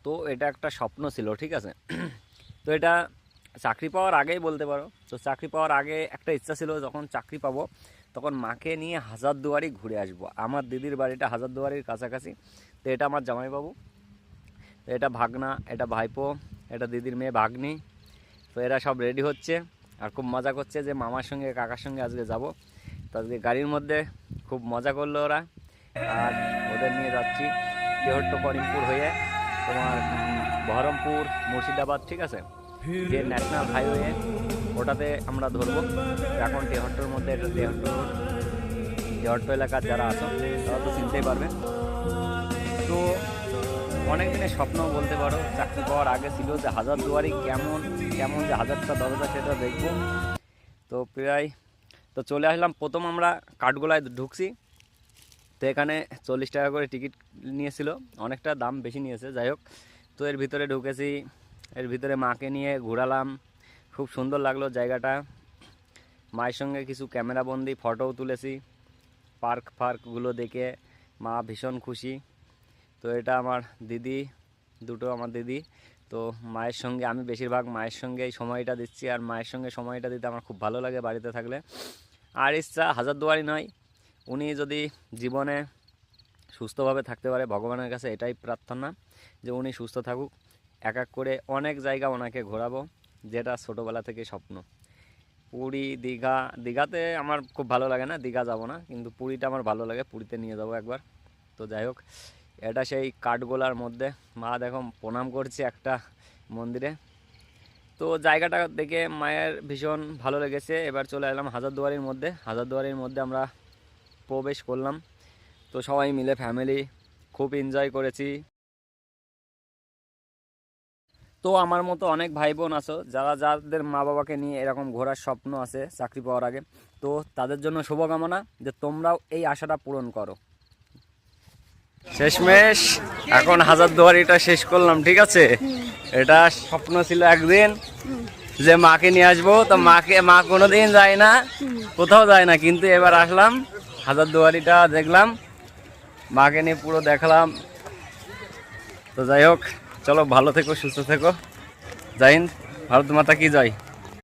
তো এটা একটা স্বপ্ন ছিল, ঠিক আছে। তো এটা চাকরি পাওয়ার আগেই বলতে পারো। তো চাকরি পাওয়ার আগে একটা ইচ্ছা ছিল, যখন চাকরি পাবো তখন মাকে নিয়ে হাজারদুয়ারি ঘুরে আসবো। আমার দিদির বাড়িটা হাজারদুয়ারির কাছাকাছি। তো এটা আমার জামাইবাবু, তো এটা ভাগনা, এটা ভাইপো, এটা দিদির মেয়ে ভাগ্নি। তো এরা সব রেডি হচ্ছে আর খুব মজা করছে যে মামার সঙ্গে কাকার সঙ্গে আজকে যাব। তো আজকে গাড়ির মধ্যে খুব মজা করলো ওরা, আর ওদের নিয়ে যাচ্ছি তেহট্ট করিমপুর হয়ে তোমার বহরমপুর মুর্শিদাবাদ, ঠিক আছে, যে ন্যাশনাল হাইওয়ে ওটাতে আমরা ধরবো। এখন তেহট্টর মধ্যে, এটা তেহট্ট এলাকার যারা আছো তারা তো চিনতেই পারবে। তো অনেক দিনের স্বপ্ন বলতে পারো, চাকরি পাওয়ার আগে ছিল যে হাজারদুয়ারি কেমন কেমন যে হাজারটা দরজা সেটা দেখবো। তো প্রায় তো চলে আসলাম। প্রথম আমরা কাঠগোলায় ঢুকছি। তো এখানে 40 টাকা করে টিকিট নিয়েছিল, অনেকটা দাম বেশি নিয়েছে, যাই হোক। তো এর ভিতরে ঢুকেছি, এর ভিতরে মাকে নিয়ে ঘোরালাম, খুব সুন্দর লাগলো জায়গাটা। মায়ের সঙ্গে কিছু ক্যামেরাবন্দি ফটোও তুলেছি, পার্কগুলো দেখে মা ভীষণ খুশি। তো এটা আমার দিদি, দুটো আমার দিদি। তো মায়ের সঙ্গে আমি বেশিরভাগ মায়ের সঙ্গেই সময়টা দিচ্ছি, আর মায়ের সঙ্গে সময়টা দিতে আমার খুব ভালো লাগে বাড়িতে থাকলে। আর ইচ্ছা হাজারদুয়ারি নয়, উনি যদি জীবনে সুস্থভাবে থাকতে পারে, ভগবানের কাছে এটাই প্রার্থনা যে উনি সুস্থ থাকুক। এক এক করে অনেক জায়গা ওনাকে ঘোরাবো, যেটা ছোটোবেলা থেকে স্বপ্ন। পুরী, দীঘাতে আমার খুব ভালো লাগে না, দীঘা যাব না, কিন্তু পুরীটা আমার ভালো লাগে, পুরীতে নিয়ে যাব একবার। তো যাই হোক, এটা সেই কাঠগোলার মধ্যে মা দেখো প্রণাম করছে একটা মন্দিরে। তো জায়গাটা দেখে মায়ের ভীষণ ভালো লেগেছে। এবার চলে এলাম হাজারদুয়ারির মধ্যে। হাজারদুয়ারির মধ্যে আমরা প্রবেশ করলাম। তো সবাই মিলে ফ্যামিলি খুব এনজয় করেছি। তো আমার মতো অনেক ভাই বোন আছো যাদের মা বাবাকে নিয়ে এরকম ঘোরার স্বপ্ন আছে চাকরি পাওয়ার আগে। তো তাদের জন্য শুভকামনা যে তোমরাও এই আশাটা পূরণ করো। শেষমেশ এখন হাজারদুয়ারিটা শেষ করলাম, ঠিক আছে। এটা স্বপ্ন ছিল একদিন যে মাকে নিয়ে আসবো। তো মা কোনোদিন যায় না, কোথাও যায় না, কিন্তু এবার আসলাম, হাজারদুয়ারিটা দেখলাম, মাকে নিয়ে পুরো দেখলাম। তো যাই হোক, চলো ভালো থেকো, সুস্থ থেকো। জয় হিন্দ, ভারত মাতা কি জয়।